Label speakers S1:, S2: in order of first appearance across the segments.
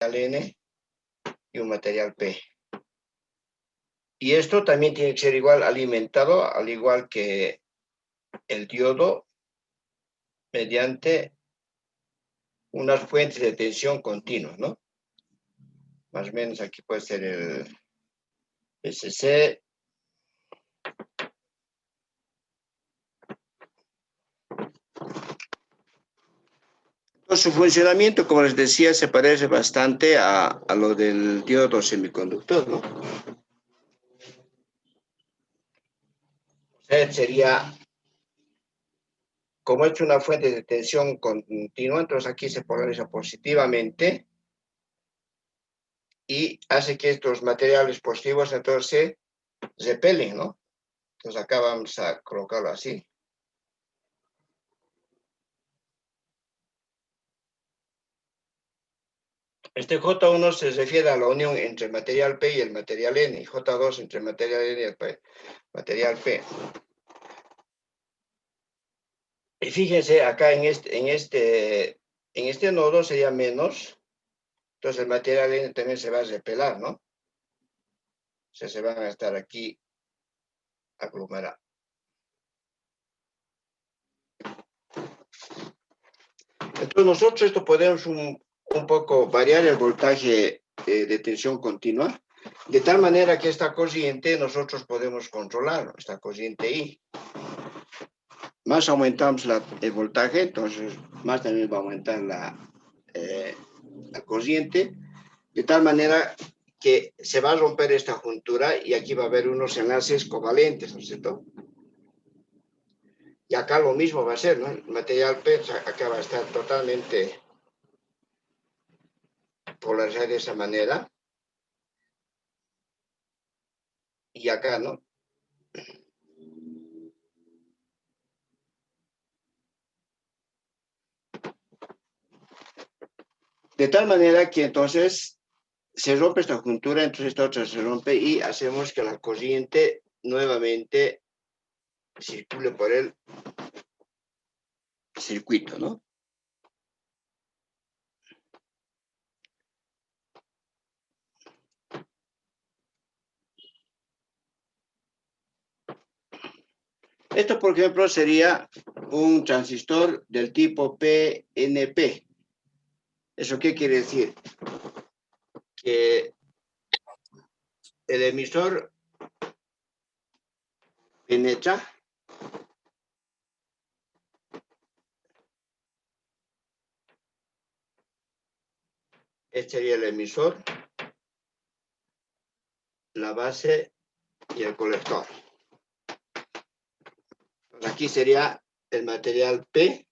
S1: N y un material P. Y esto también tiene que ser igual alimentado, al igual que el diodo, mediante unas fuentes de tensión continua, ¿no? Más o menos aquí puede ser el SC. Entonces, su funcionamiento, como les decía, se parece bastante a lo del diodo semiconductor, ¿no? O sea, sería, como he hecho una fuente de tensión continua, entonces aquí se polariza positivamente y hace que estos materiales positivos entonces se repelen, ¿no? Entonces acá vamos a colocarlo así. Este J1 se refiere a la unión entre el material P y el material N, y J2 entre el material N y el material P. Y fíjense, acá en este nodo sería menos, entonces el material N también se va a repelar, ¿no? O sea, se van a estar aquí aglomerados. Entonces nosotros esto podemos un poco variar el voltaje de tensión continua, de tal manera que esta corriente nosotros podemos controlar, esta corriente I. Más aumentamos el voltaje, entonces más también va a aumentar la corriente, de tal manera que se va a romper esta juntura y aquí va a haber unos enlaces covalentes, ¿no es cierto? Y acá lo mismo va a ser, ¿no? El material P acá va a estar totalmente polarizado de esa manera. Y acá, ¿no? De tal manera que entonces se rompe esta juntura, entonces esta otra se rompe y hacemos que la corriente nuevamente circule por el circuito, ¿no? Esto, por ejemplo, sería un transistor del tipo PNP. ¿Eso qué quiere decir? Que el emisor penetra este sería el emisor, la base y el colector. Aquí sería el material P,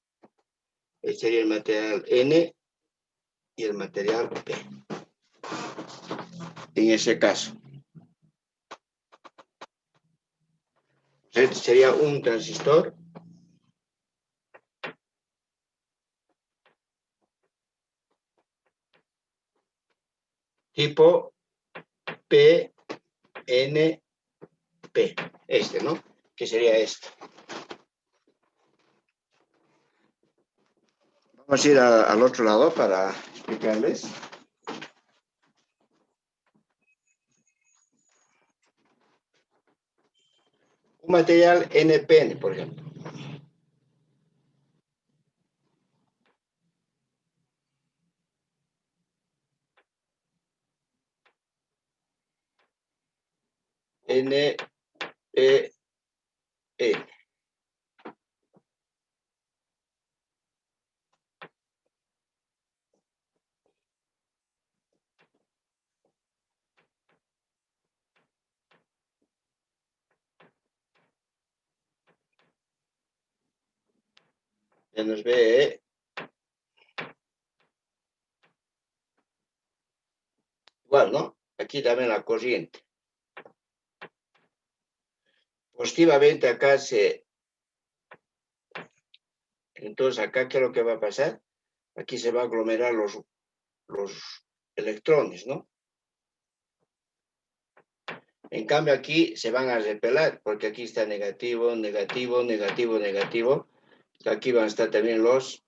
S1: este sería el material N y el material P. En ese caso. Este sería un transistor tipo PNP, este, ¿no? Que sería este. Vamos a ir al otro lado para explicarles. Un material NPN, por ejemplo. NPN. Ya nos ve, igual, ¿no? Aquí también la corriente. Positivamente acá entonces acá, ¿qué es lo que va a pasar? Aquí se va a aglomerar los electrones, ¿no? En cambio aquí se van a repeler, porque aquí está negativo, negativo, negativo, negativo. Aquí van a estar también los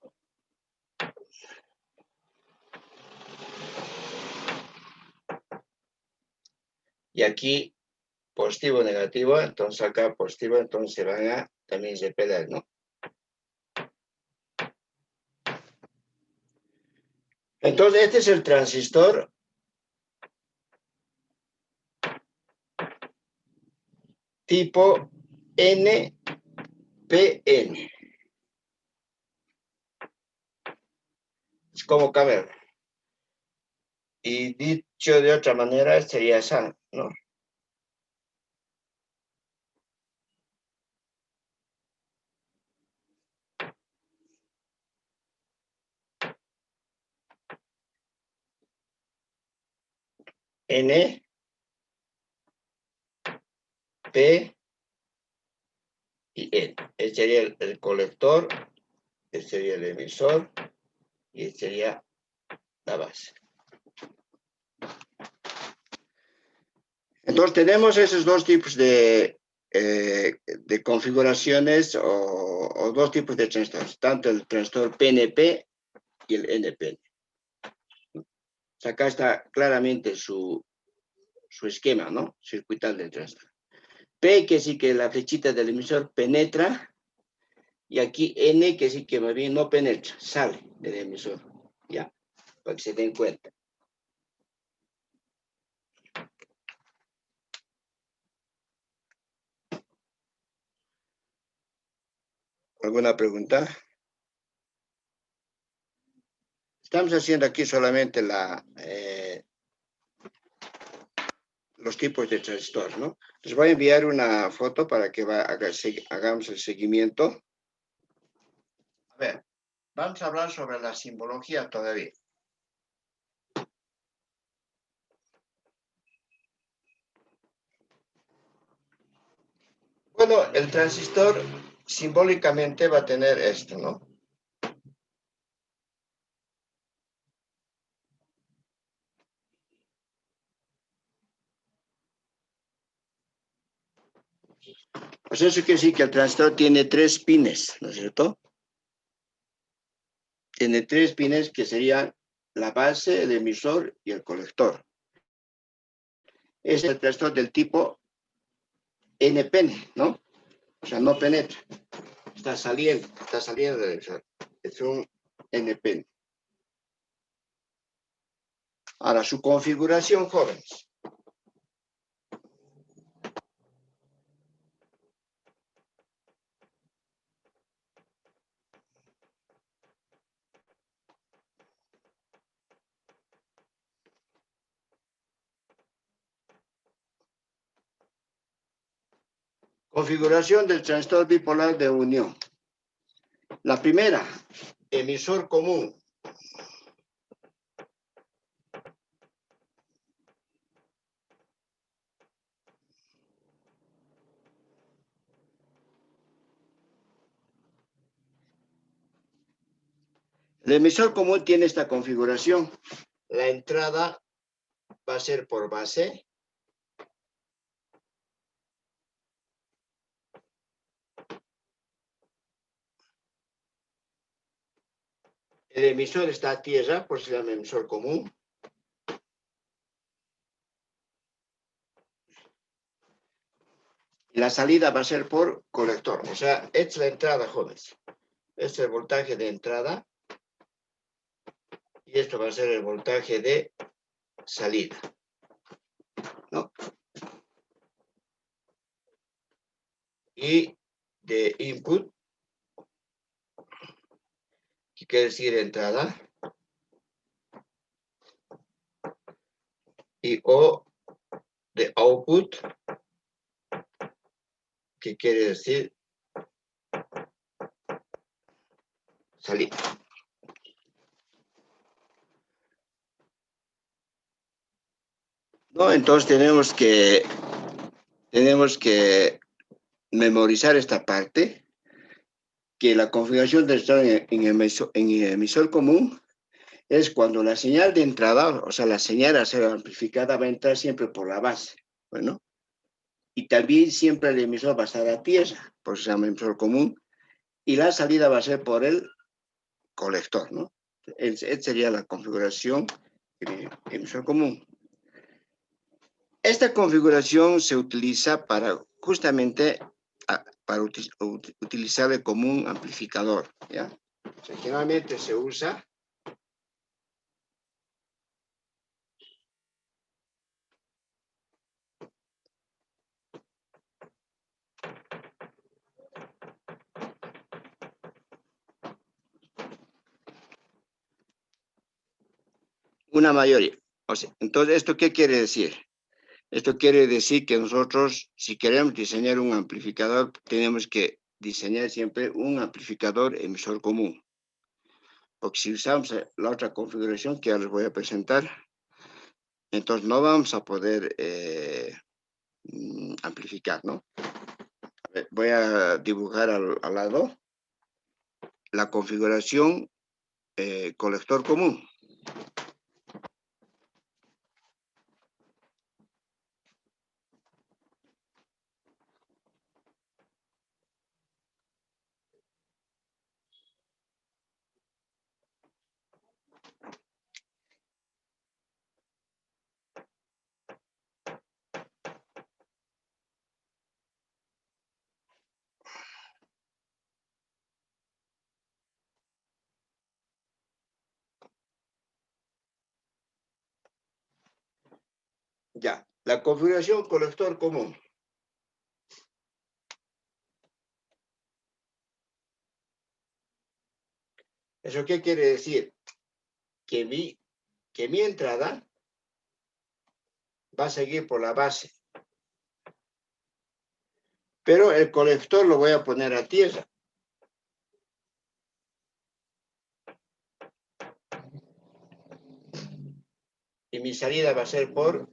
S1: Y aquí positivo, negativo, entonces acá positivo, entonces van a también repeler, ¿no? Entonces este es el transistor tipo NPN. Es como cámara. Y dicho de otra manera sería esa, ¿no? N, P y N. Este sería el colector, este sería el emisor y este sería la base. Entonces tenemos esos dos tipos de configuraciones o dos tipos de transistores, tanto el transistor PNP y el NPN. Acá está claramente su esquema, ¿no? Circuital del transistor. P, que sí que la flechita del emisor penetra, y aquí N, que sí que más bien no penetra, sale del emisor, ¿ya? Para que se den cuenta. ¿Alguna pregunta? Estamos haciendo aquí solamente los tipos de transistores, ¿no? Les voy a enviar una foto para que hagamos el seguimiento. A ver, vamos a hablar sobre la simbología todavía. Bueno, el transistor simbólicamente va a tener esto, ¿no? Pues eso quiere decir que el transistor tiene 3 pines, ¿no es cierto? Tiene 3 pines que serían la base, el emisor y el colector. Es el transistor del tipo NPN, ¿no? O sea, no penetra. Está saliendo del emisor. Es un NPN. Ahora, su configuración, jóvenes. Configuración del transistor bipolar de unión. La primera, emisor común. El emisor común tiene esta configuración. La entrada va a ser por base. El emisor está a tierra, por si llama emisor común. Y la salida va a ser por colector. O sea, esta es la entrada, jóvenes. Este es el voltaje de entrada. Y esto va a ser el voltaje de salida, ¿no? Y de input, que quiere decir entrada. Y O de output, que quiere decir salida. ¿No? Entonces tenemos que memorizar esta parte, que la configuración del transistor en el emisor común es cuando la señal de entrada, o sea, la señal a ser amplificada va a entrar siempre por la base, bueno, y también siempre el emisor va a estar a tierra, por eso se llama emisor común, y la salida va a ser por el colector, ¿no? Esta sería la configuración del emisor común. Esta configuración se utiliza para justamente para utilizarle como un amplificador, ¿ya? O sea, generalmente se usa una mayoría. O sea, entonces, ¿esto qué quiere decir? Esto quiere decir que nosotros, si queremos diseñar un amplificador, tenemos que diseñar siempre un amplificador emisor común. Porque si usamos la otra configuración que ahora les voy a presentar, entonces no vamos a poder amplificar, ¿no? A ver, voy a dibujar al lado la configuración colector común. Ya, la configuración colector común. ¿Eso qué quiere decir? Que mi entrada va a seguir por la base. Pero el colector lo voy a poner a tierra. Y mi salida va a ser por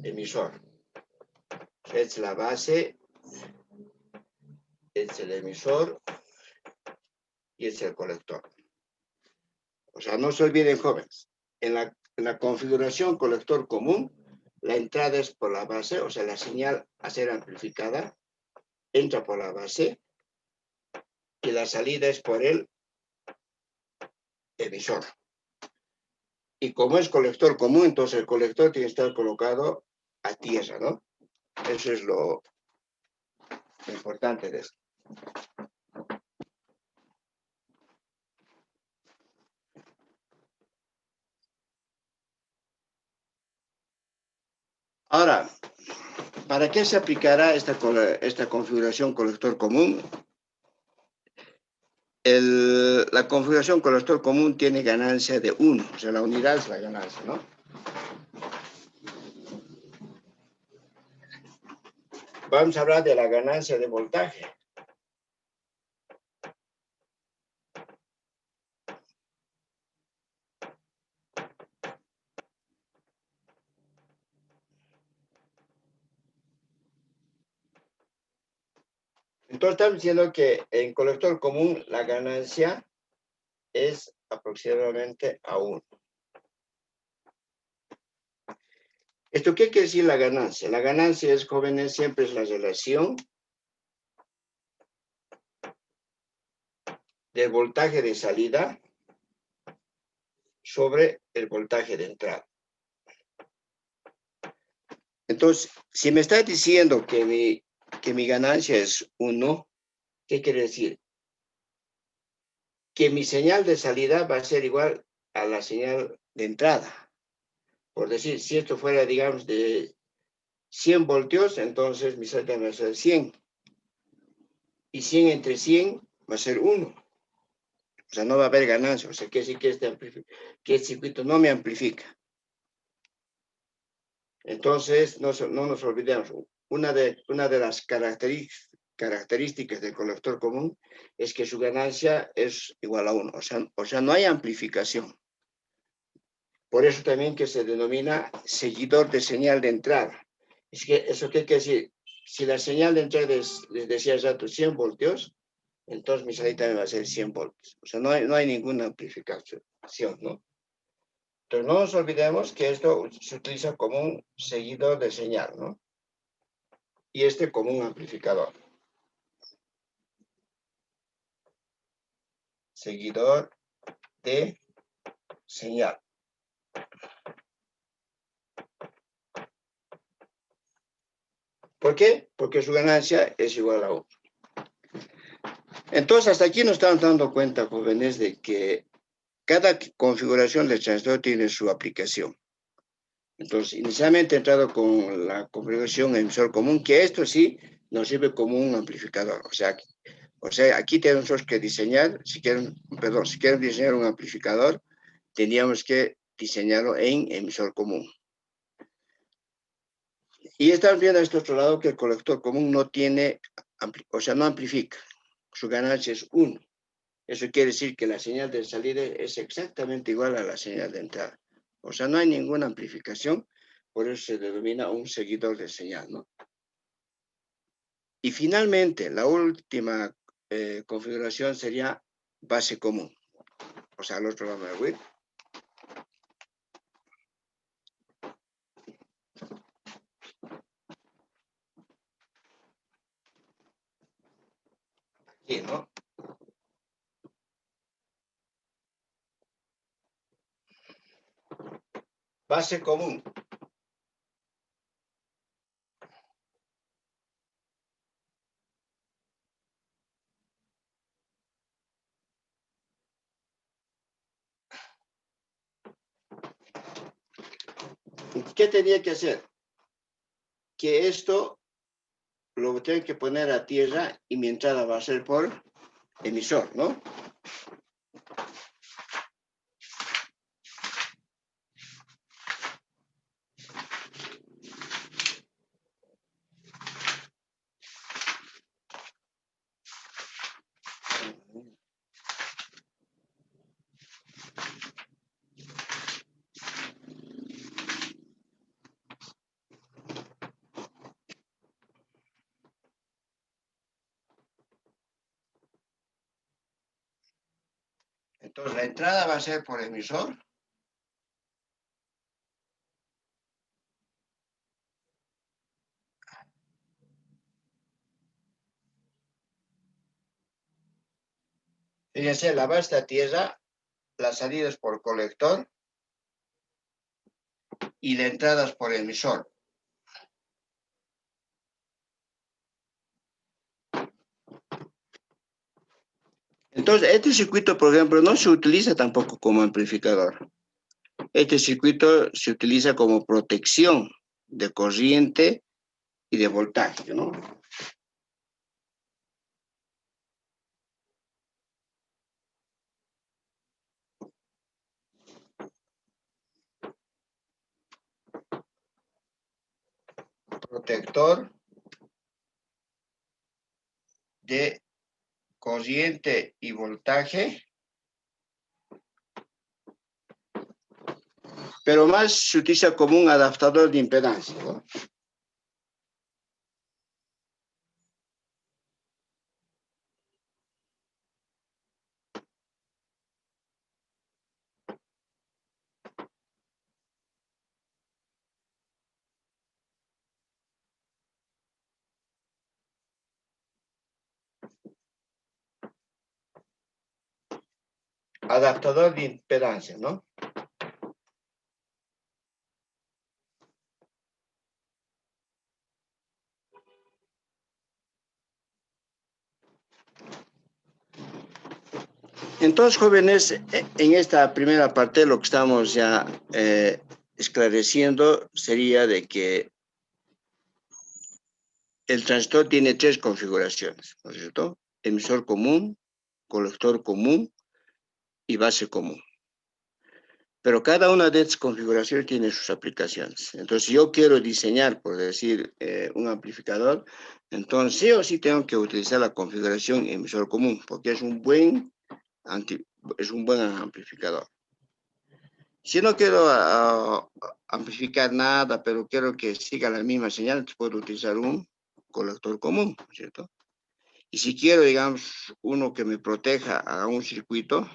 S1: emisor. Es la base, es el emisor y es el colector. O sea, no se olviden, jóvenes, en la configuración colector común, la entrada es por la base, o sea, la señal a ser amplificada entra por la base y la salida es por el emisor. Y como es colector común, entonces el colector tiene que estar colocado a tierra, ¿no? Eso es lo importante de esto. Ahora, ¿para qué se aplicará esta configuración colector común? La configuración colector común tiene ganancia de 1, o sea, la unidad es la ganancia, ¿no? Vamos a hablar de la ganancia de voltaje. Entonces estamos diciendo que en colector común la ganancia es aproximadamente a 1. ¿Esto qué quiere decir la ganancia? La ganancia es, jóvenes, siempre es la relación del voltaje de salida sobre el voltaje de entrada. Entonces, si me está diciendo que mi ganancia es 1, ¿qué quiere decir? Que mi señal de salida va a ser igual a la señal de entrada. Por decir, si esto fuera, digamos, de 100 voltios, entonces mi salida va a ser 100. Y 100 entre 100 va a ser 1. O sea, no va a haber ganancia. O sea, quiere decir que el circuito no me amplifica. Entonces, no nos olvidemos. Una de las características del colector común es que su ganancia es igual a 1. O sea, no hay amplificación. Por eso también que se denomina seguidor de señal de entrada. Es que eso qué quiere decir. Si la señal de entrada les decía ya 100 voltios, entonces mi salida también va a ser 100 voltios. O sea, no hay ninguna amplificación, ¿no? Entonces, no nos olvidemos que esto se utiliza como un seguidor de señal, ¿no? Y este como un amplificador. Seguidor de señal. ¿Por qué? Porque su ganancia es igual a 1. Entonces, hasta aquí nos estamos dando cuenta, jóvenes, de que cada configuración del transistor tiene su aplicación. Entonces, inicialmente he entrado con la configuración emisor común, que esto sí nos sirve como un amplificador. O sea, aquí tenemos que diseñar, si quieren diseñar un amplificador, tendríamos que diseñarlo en emisor común. Y estamos viendo a este otro lado que el colector común no tiene, no amplifica. Su ganancia es 1. Eso quiere decir que la señal de salida es exactamente igual a la señal de entrada. O sea, no hay ninguna amplificación, por eso se denomina un seguidor de señal, ¿no? Y finalmente, la última configuración sería base común. O sea, al otro lado de WIT. Aquí, ¿no? Base común. ¿Qué tenía que hacer? Que esto lo tengo que poner a tierra y mi entrada va a ser por emisor, ¿no? Entonces, la entrada va a ser por emisor. Fíjense, la base a tierra, la salida es por colector y la entrada es por emisor. Entonces, este circuito, por ejemplo, no se utiliza tampoco como amplificador. Este circuito se utiliza como protección de corriente y de voltaje, ¿no? Protector de corriente y voltaje, pero más se utiliza como un adaptador de impedancia, ¿no? Adaptador de impedancia, ¿no? Entonces, jóvenes, en esta primera parte lo que estamos ya esclareciendo sería de que el transistor tiene 3 configuraciones, ¿no es cierto? Emisor común, colector común y base común. Pero cada una de estas configuraciones tiene sus aplicaciones. Entonces, si yo quiero diseñar, por decir, un amplificador, entonces sí o sí tengo que utilizar la configuración emisor común, porque es un buen amplificador. Si no quiero amplificar nada, pero quiero que siga la misma señal, puedo utilizar un colector común, ¿cierto? Y si quiero, digamos, uno que me proteja a un circuito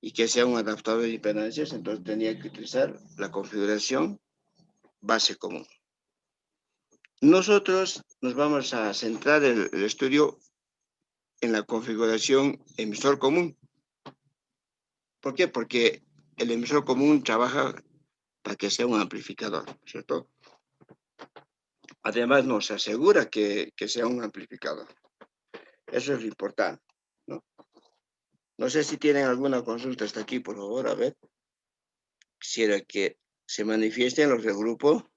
S1: y que sea un adaptador de impedancias, entonces tenía que utilizar la configuración base común. Nosotros nos vamos a centrar el estudio en la configuración emisor común. ¿Por qué? Porque el emisor común trabaja para que sea un amplificador, ¿cierto? además nos asegura que sea un amplificador. Eso es lo importante, ¿no? No sé si tienen alguna consulta hasta aquí, por favor, a ver. Quisiera que se manifiesten los del grupo.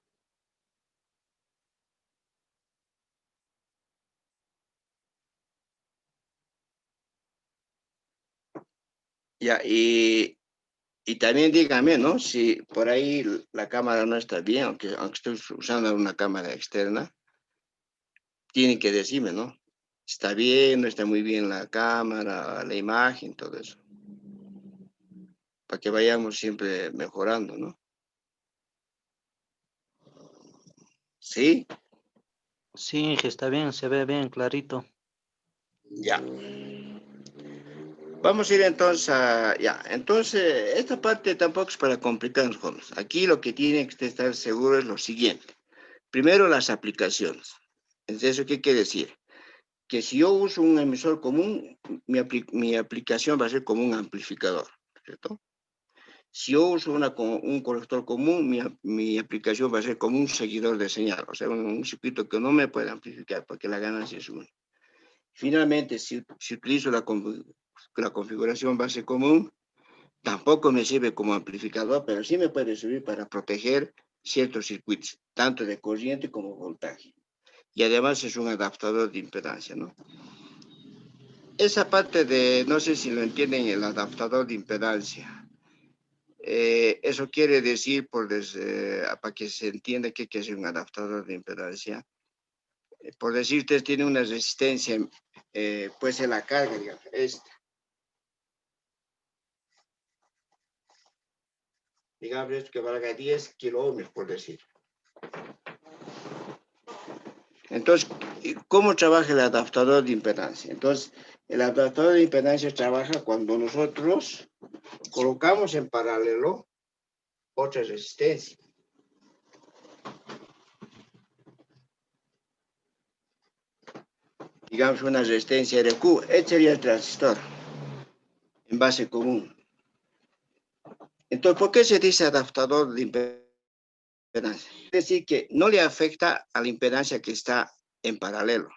S1: Ya, y también dígame, ¿no? Si por ahí la cámara no está bien, aunque estoy usando una cámara externa, tienen que decirme, ¿no? Está bien, no está muy bien la cámara, la imagen, todo eso. Para que vayamos siempre mejorando, ¿no? ¿Sí?
S2: Sí, que está bien, se ve bien, clarito.
S1: Ya. Vamos a ir entonces a... Ya, entonces, esta parte tampoco es para complicarnos, jóvenes. Aquí lo que tiene que estar seguro es lo siguiente. Primero, las aplicaciones. Entonces, ¿eso qué quiere decir? Que si yo uso un emisor común, mi aplicación va a ser como un amplificador, ¿cierto? Si yo uso un colector común, mi aplicación va a ser como un seguidor de señal, o sea, un circuito que no me puede amplificar porque la ganancia es una. Finalmente, si utilizo la configuración base común, tampoco me sirve como amplificador, pero sí me puede servir para proteger ciertos circuitos, tanto de corriente como voltaje. Y además es un adaptador de impedancia, ¿no? Esa parte de, no sé si lo entienden, el adaptador de impedancia. Eso quiere decir, para que se entienda qué es un adaptador de impedancia. Por decir, usted tiene una resistencia, pues en la carga, digamos, digamos esto que valga 10 kiloohmios, por decir. Entonces, ¿cómo trabaja el adaptador de impedancia? Entonces, el adaptador de impedancia trabaja cuando nosotros colocamos en paralelo otra resistencia. Digamos una resistencia RQ, este sería el transistor en base común. Entonces, ¿por qué se dice adaptador de impedancia? Es decir, que no le afecta a la impedancia que está en paralelo,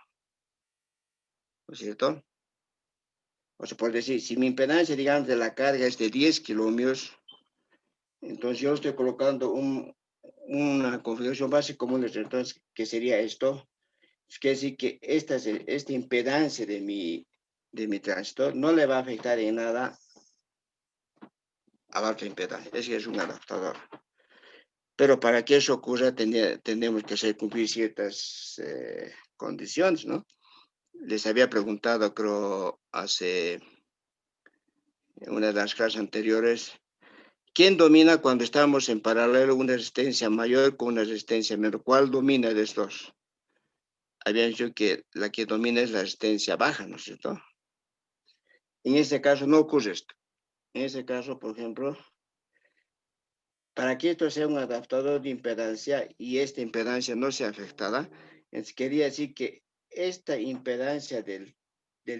S1: ¿no es cierto? O sea, por decir, si mi impedancia, digamos, de la carga es de 10 kiloohmios, entonces yo estoy colocando una configuración base común, entonces, ¿qué sería esto? Es decir, que esta impedancia de mi transistor no le va a afectar en nada a la otra impedancia. Ese es un adaptador. Pero para que eso ocurra, tenemos que hacer cumplir ciertas condiciones, ¿no? Les había preguntado, creo, hace una de las clases anteriores, ¿quién domina cuando estamos en paralelo una resistencia mayor con una resistencia menor? ¿Cuál domina de estos? Habían dicho que la que domina es la resistencia baja, ¿no es cierto? En este caso no ocurre esto. En este caso, por ejemplo, para que esto sea un adaptador de impedancia y esta impedancia no sea afectada, quería decir que esta impedancia del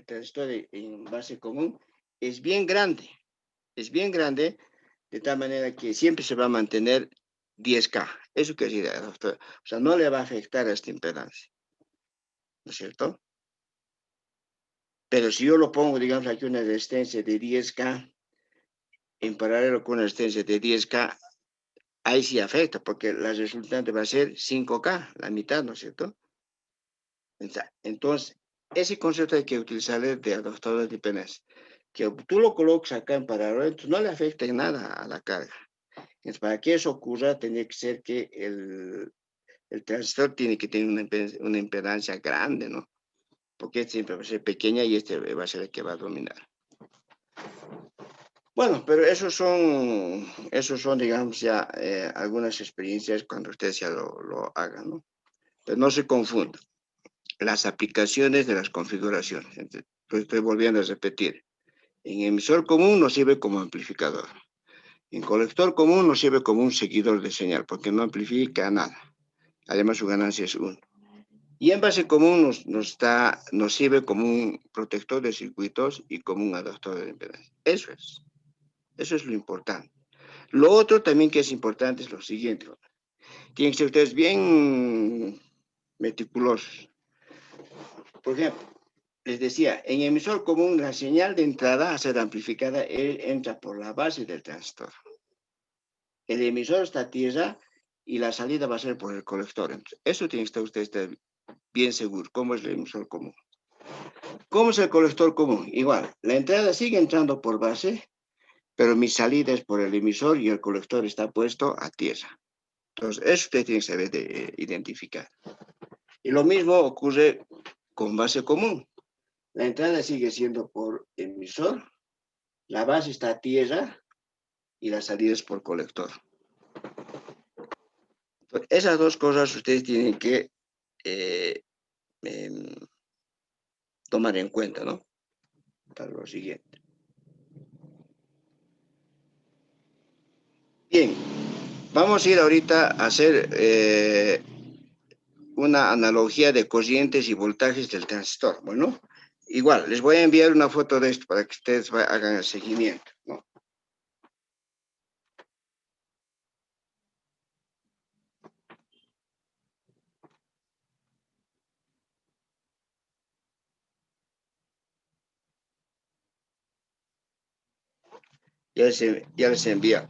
S1: transistor en base común es bien grande, de tal manera que siempre se va a mantener 10K. Eso quiere decir adaptador. O sea, no le va a afectar a esta impedancia, ¿no es cierto? Pero si yo lo pongo, digamos, aquí una resistencia de 10K en paralelo con una resistencia de 10K, ahí sí afecta, porque la resultante va a ser 5K, la mitad, ¿no es cierto? Entonces, ese concepto hay que utilizarlo de adaptador de impedancia. Que tú lo colocas acá en paralelo, entonces no le afecta en nada a la carga. Entonces, para que eso ocurra, tiene que ser que el transistor tiene que tener una impedancia grande, ¿no? Porque este siempre va a ser pequeña y este va a ser el que va a dominar. Bueno, pero esos son digamos, ya algunas experiencias cuando ustedes ya lo hagan, ¿no? Pero no se confundan. Las aplicaciones de las configuraciones. Pues estoy volviendo a repetir. En emisor común nos sirve como amplificador. En colector común nos sirve como un seguidor de señal, porque no amplifica nada. Además, su ganancia es 1. Y en base común nos sirve como un protector de circuitos y como un adaptador de impedancia. Eso es lo importante. Lo otro también que es importante es lo siguiente. Tienen que ser ustedes bien meticulosos. Por ejemplo, les decía, en emisor común la señal de entrada a ser amplificada entra por la base del transistor. El emisor está a tierra y la salida va a ser por el colector. Entonces, eso tiene que usted estar bien seguro. ¿Cómo es el emisor común? ¿Cómo es el colector común? Igual, la entrada sigue entrando por base, pero mi salida es por el emisor y el colector está puesto a tierra. Entonces, eso usted tiene que saber identificar. Y lo mismo ocurre con base común. La entrada sigue siendo por emisor, la base está a tierra y la salida es por colector. Entonces, esas dos cosas ustedes tienen que tomar en cuenta, ¿no? Para lo siguiente. Bien, vamos a ir ahorita a hacer una analogía de corrientes y voltajes del transistor. Bueno, igual, les voy a enviar una foto de esto para que ustedes hagan el seguimiento, ¿no? Ya les envía.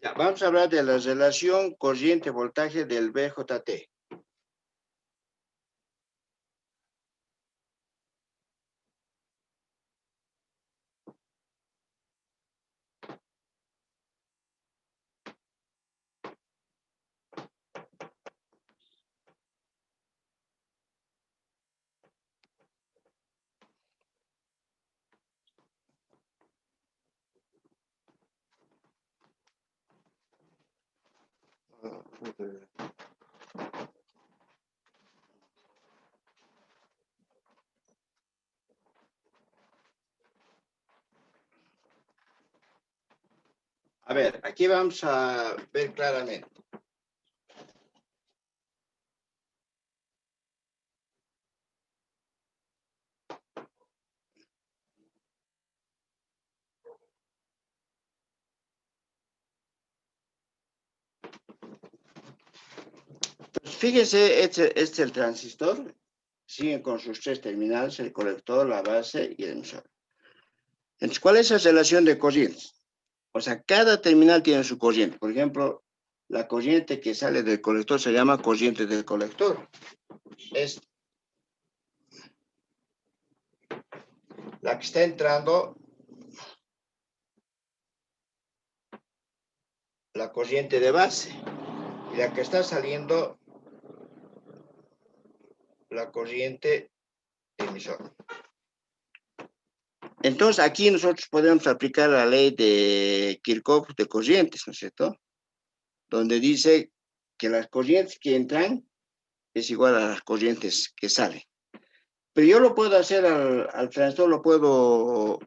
S1: Ya, vamos a hablar de la relación corriente-voltaje del BJT. A ver, aquí vamos a ver claramente. Pues fíjense, este es el transistor. Siguen con sus tres terminales, el colector, la base y el emisor. Entonces, ¿cuál es la relación de corrientes? O sea, cada terminal tiene su corriente. Por ejemplo, la corriente que sale del colector se llama corriente del colector. Es la que está entrando, la corriente de base. Y la que está saliendo, la corriente de emisor. Entonces, aquí nosotros podemos aplicar la ley de Kirchhoff de corrientes, ¿no es cierto? Donde dice que las corrientes que entran es igual a las corrientes que salen. Pero yo lo puedo hacer al transistor, lo puedo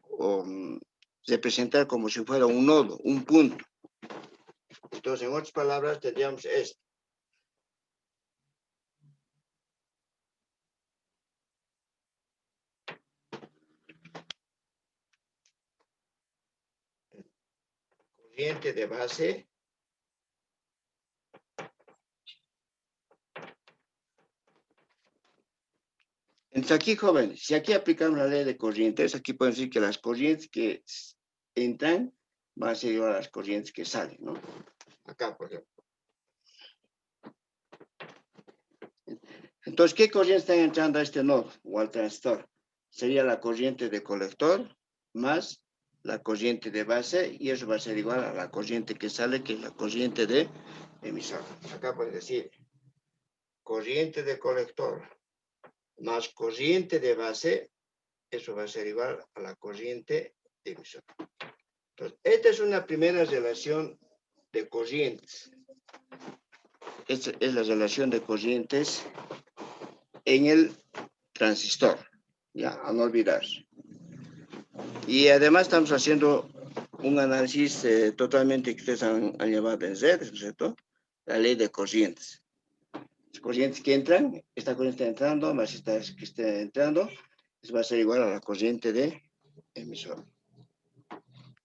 S1: representar como si fuera un nodo, un punto. Entonces, en otras palabras, tendríamos esto. Corriente de base. Entonces aquí, jóvenes, si aquí aplicamos la ley de corrientes, aquí pueden decir que las corrientes que entran van a ser igual a las corrientes que salen, ¿no? Acá, por ejemplo. Entonces, ¿qué corriente están entrando a este nodo o al transistor? Sería la corriente de colector más la corriente de base, y eso va a ser igual a la corriente que sale, que es la corriente de emisor. Acá puede decir corriente de colector más corriente de base, eso va a ser igual a la corriente de emisor. Entonces, esta es una primera relación de corrientes. Esta es la relación de corrientes en el transistor. Ya, a no olvidar. Y además estamos haciendo un análisis totalmente que ustedes han llevado en Z, ¿no es cierto? La ley de corrientes. Las corrientes que entran, esta corriente está entrando, más esta que está entrando, va a ser igual a la corriente de emisor.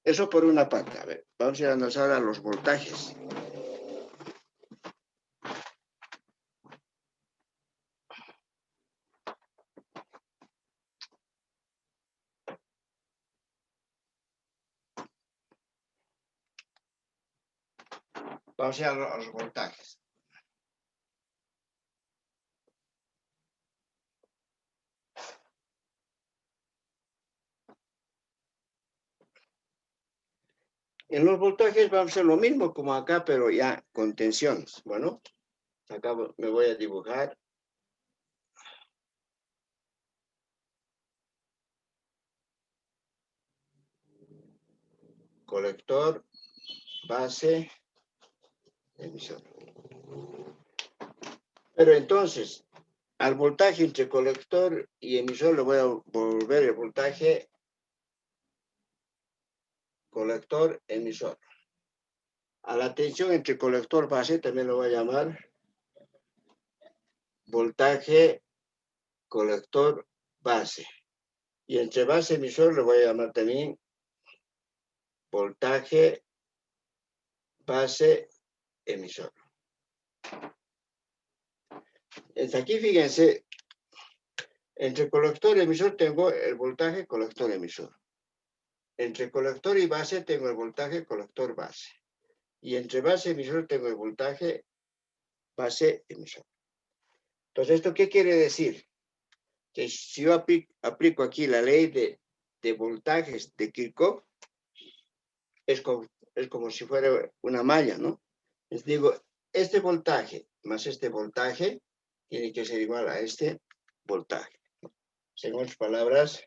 S1: Eso por una parte. A ver, vamos a analizar a los voltajes. Vamos a los voltajes. En los voltajes vamos a hacer lo mismo como acá, pero ya con tensiones. Bueno, acá me voy a dibujar. Colector, base, emisor. Pero entonces, al voltaje entre colector y emisor le voy a volver el voltaje colector-emisor. A la tensión entre colector-base también lo voy a llamar voltaje colector-base. Y entre base-emisor le voy a llamar también voltaje base-emisor. Aquí fíjense, entre colector y emisor tengo el voltaje colector-emisor. Entre colector y base tengo el voltaje colector-base. Y entre base y emisor tengo el voltaje base-emisor. Entonces, ¿esto qué quiere decir? Que si yo aplico aquí la ley de voltajes de Kirchhoff, es como si fuera una malla, ¿no? Les digo, este voltaje más este voltaje tiene que ser igual a este voltaje. En otras palabras,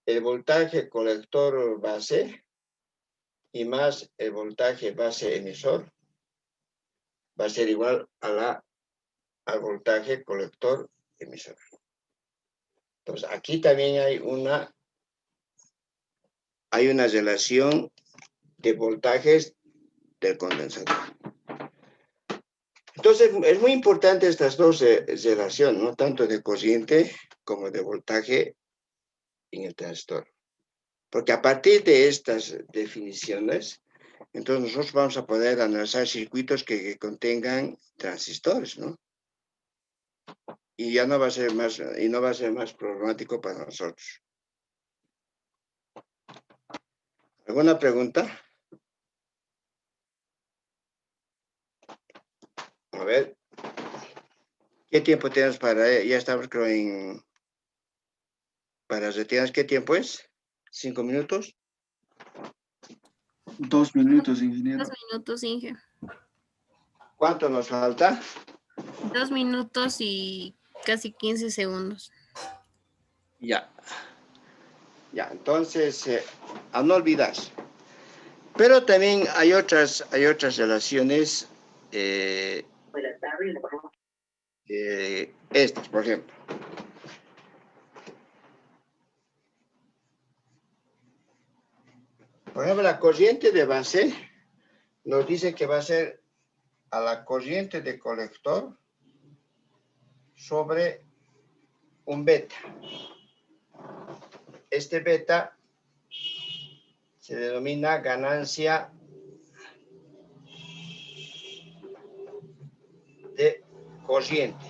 S1: el voltaje colector base y más el voltaje base emisor va a ser igual al voltaje colector emisor. Entonces, aquí también hay una relación de voltajes del condensador. Entonces, es muy importante estas dos relaciones, ¿no? Tanto de corriente como de voltaje en el transistor. Porque a partir de estas definiciones, entonces nosotros vamos a poder analizar circuitos que contengan transistores, ¿no? Y ya no va a ser más problemático para nosotros. ¿Alguna pregunta? A ver. ¿Qué tiempo tienes ya estamos creo para retirar? ¿Qué tiempo es? ¿5 minutos?
S3: 2 minutos, ingeniero.
S4: 2 minutos, Inge.
S1: ¿Cuánto nos falta?
S4: 2 minutos y casi 15 segundos.
S1: Ya. Ya, entonces, a no olvidar. Pero también hay otras relaciones. Estas, por ejemplo. Por ejemplo, la corriente de base nos dice que va a ser a la corriente de colector sobre un beta. Este beta se denomina ganancia de corriente.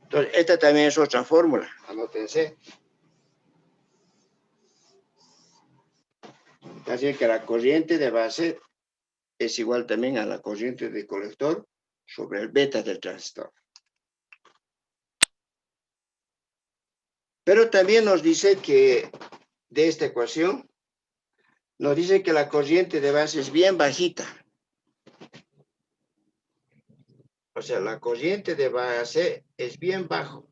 S1: Entonces, esta también es otra fórmula, anótense. Así que la corriente de base es igual también a la corriente de colector sobre el beta del transistor. Pero también nos dice que, de esta ecuación, nos dice que la corriente de base es bien bajita. O sea, la corriente de base es bien bajo.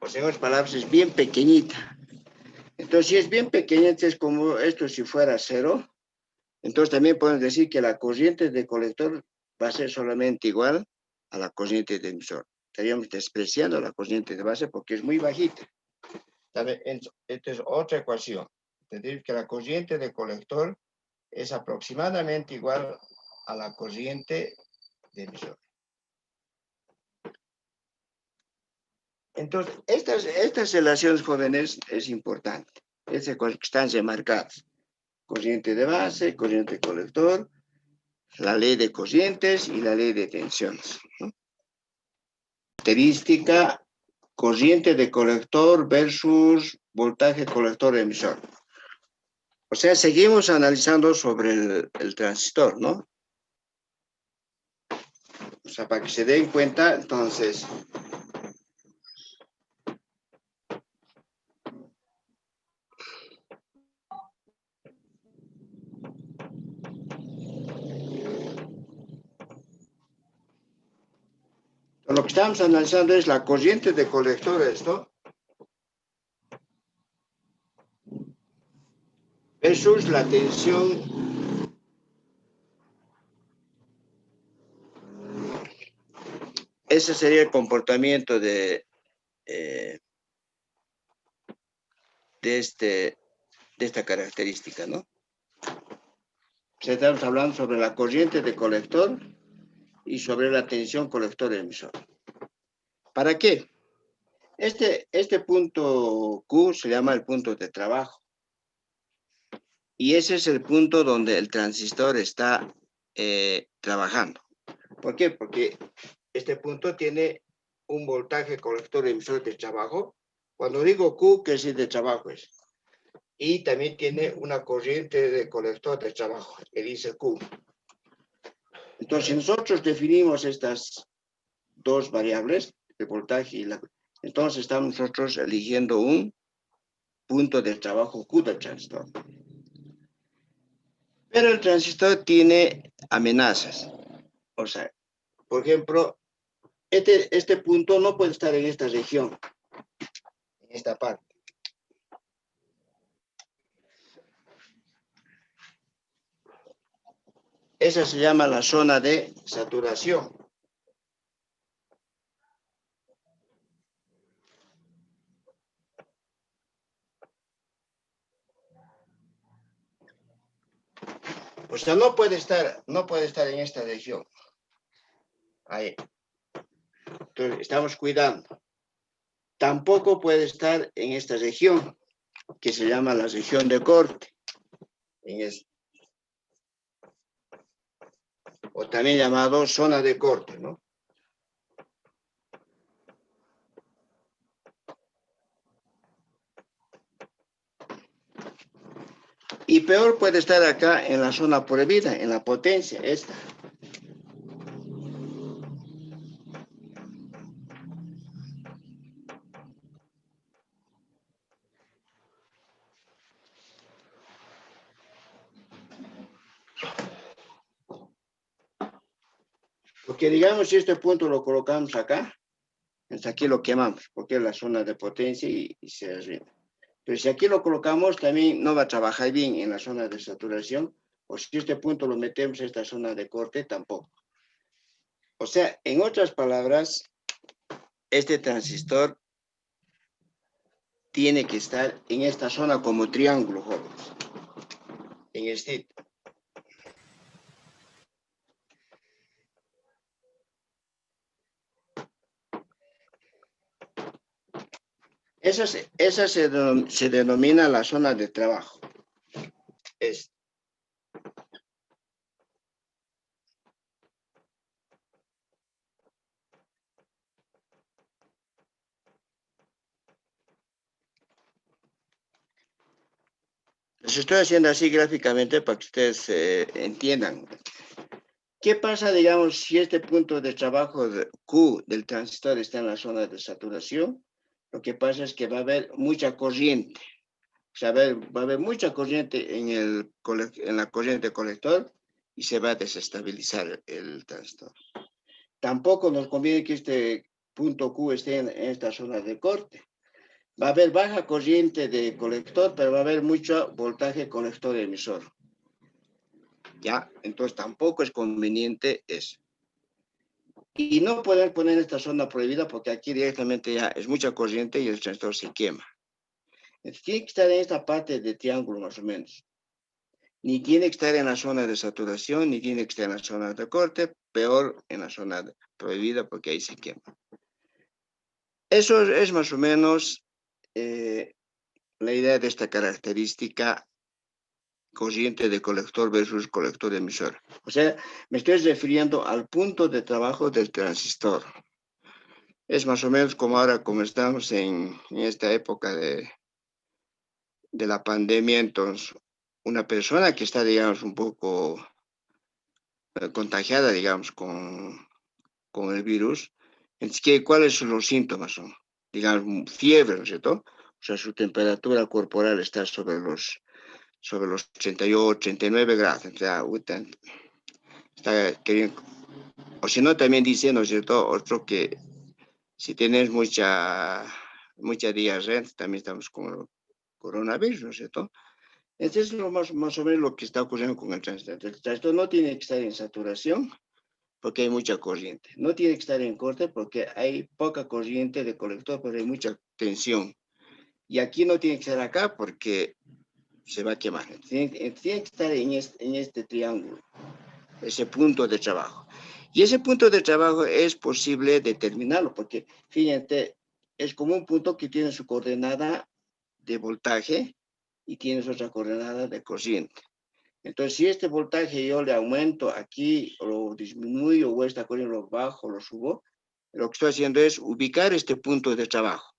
S1: O sea, en otras palabras, es bien pequeñita. Entonces, si es bien pequeñita, es como esto si fuera cero. Entonces, también podemos decir que la corriente de colector va a ser solamente igual a la corriente de emisor. Estaríamos despreciando la corriente de base porque es muy bajita. Esta es otra ecuación. Es decir, que la corriente de colector es aproximadamente igual a la corriente de emisor. Entonces, estas relaciones, jóvenes, es importante. Están remarcadas. Corriente de base, corriente colector, la ley de corrientes y la ley de tensiones, ¿no? Característica, corriente de colector versus voltaje colector emisor. O sea, seguimos analizando sobre el transistor, ¿no? O sea, para que se den cuenta, entonces, lo que estamos analizando es la corriente de colector, esto, versus la tensión ese sería el comportamiento de esta característica, ¿no? Estamos hablando sobre la corriente de colector y sobre la tensión colector emisor. ¿Para qué? Este punto Q se llama el punto de trabajo. Y ese es el punto donde el transistor está trabajando. ¿Por qué? Porque este punto tiene un voltaje colector emisor de trabajo. Cuando digo Q, ¿qué es de trabajo? Y también tiene una corriente de colector de trabajo, que dice Q. Entonces, si nosotros definimos estas dos variables, el voltaje y la... Entonces, estamos nosotros eligiendo un punto de trabajo Q del transistor. Pero el transistor tiene amenazas. O sea, por ejemplo, este punto no puede estar en esta región, en esta parte. Esa se llama la zona de saturación. O sea, no puede estar en esta región. Ahí. Entonces, estamos cuidando. Tampoco puede estar en esta región, que se llama la región de corte. O también llamado zona de corte, ¿no? Y peor puede estar acá en la zona prohibida, en la potencia, esta. Porque digamos, si este punto lo colocamos acá, hasta aquí lo quemamos, porque es la zona de potencia y se arriba. Pero si aquí lo colocamos, también no va a trabajar bien en la zona de saturación, o si este punto lo metemos en esta zona de corte, tampoco. O sea, en otras palabras, este transistor tiene que estar en esta zona como triángulo, jóvenes. En este. Esa se denomina la zona de trabajo. Les estoy haciendo así gráficamente para que ustedes entiendan. ¿Qué pasa, digamos, si este punto de trabajo de Q del transistor está en la zona de saturación? Lo que pasa es que va a haber mucha corriente. O sea, va a haber mucha corriente en la corriente colector y se va a desestabilizar el transistor. Tampoco nos conviene que este punto Q esté en esta zona de corte. Va a haber baja corriente de colector, pero va a haber mucho voltaje colector emisor. ¿Ya? Entonces tampoco es conveniente eso. Y no pueden poner esta zona prohibida porque aquí directamente ya es mucha corriente y el transistor se quema. Entonces, tiene que estar en esta parte de triángulo más o menos. Ni tiene que estar en la zona de saturación, ni tiene que estar en la zona de corte, peor en la zona prohibida porque ahí se quema. Eso es más o menos la idea de esta característica corriente de colector versus colector emisor. O sea, me estoy refiriendo al punto de trabajo del transistor. Es más o menos como ahora, como estamos en esta época de la pandemia, entonces una persona que está, digamos, un poco contagiada, digamos, con el virus, entonces, ¿cuáles son los síntomas? Son, digamos, fiebre, ¿no es cierto? O sea, su temperatura corporal está sobre los 88, 89 grados. O sea, está queriendo. O si no, también dice, ¿no es cierto? Otro que si tienes mucha diarrea, también estamos con el coronavirus, ¿no es cierto? Entonces, más o menos lo que está ocurriendo con el transistor. El transistor no tiene que estar en saturación porque hay mucha corriente. No tiene que estar en corte porque hay poca corriente de colector, pero hay mucha tensión. Y aquí no tiene que estar acá porque se va a quemar. Tiene que estar en este triángulo, ese punto de trabajo. Y ese punto de trabajo es posible determinarlo porque, fíjate, es como un punto que tiene su coordenada de voltaje y tienes otra coordenada de corriente. Entonces, si este voltaje yo le aumento aquí, o lo disminuyo, o esta corriente lo bajo, lo subo, lo que estoy haciendo es ubicar este punto de trabajo,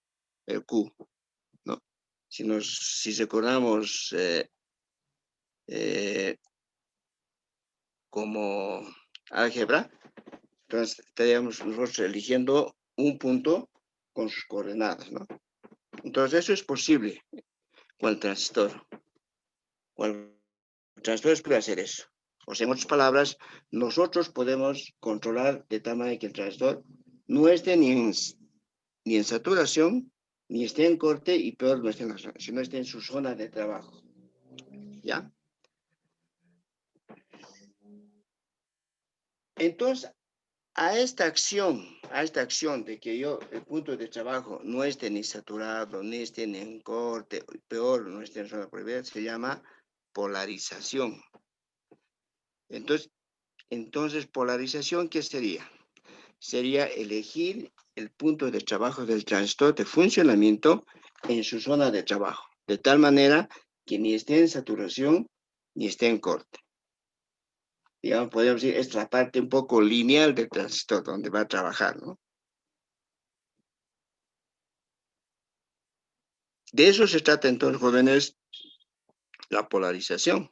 S1: el Q, ¿no? Si recordamos como álgebra, entonces estaríamos nosotros eligiendo un punto con sus coordenadas, ¿no? Entonces, eso es posible con el transistor. Con el transistor puede hacer eso. O sea, en otras palabras, nosotros podemos controlar de tal manera que el transistor no esté ni en saturación, ni esté en corte, y peor no esté en la zona, sino esté en su zona de trabajo. ¿Ya? Entonces, a esta acción de que el punto de trabajo no esté ni saturado, ni esté ni en corte, peor no esté en zona prohibida, se llama polarización. Entonces, polarización, ¿qué sería? Sería elegir el punto de trabajo del transistor de funcionamiento en su zona de trabajo, de tal manera que ni esté en saturación ni esté en corte. Digamos, podríamos decir, es la parte un poco lineal del transistor donde va a trabajar, ¿no? De eso se trata entonces, jóvenes, la polarización.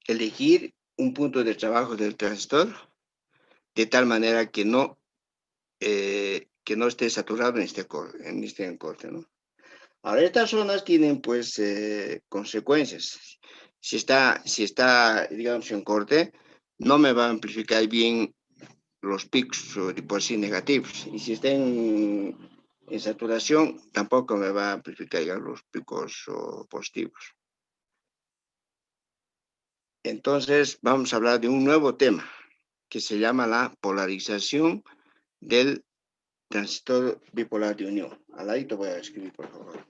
S1: Elegir un punto de trabajo del transistor de tal manera que no esté saturado ni esté en corte, ¿no? Ahora, estas zonas tienen, pues, consecuencias. Si está, digamos, en corte, no me va a amplificar bien los picos, por sí, negativos. Y si está en saturación, tampoco me va a amplificar, digamos, los picos positivos. Entonces, vamos a hablar de un nuevo tema que se llama la polarización del transistor bipolar de unión. Al ladito voy a escribir, por favor.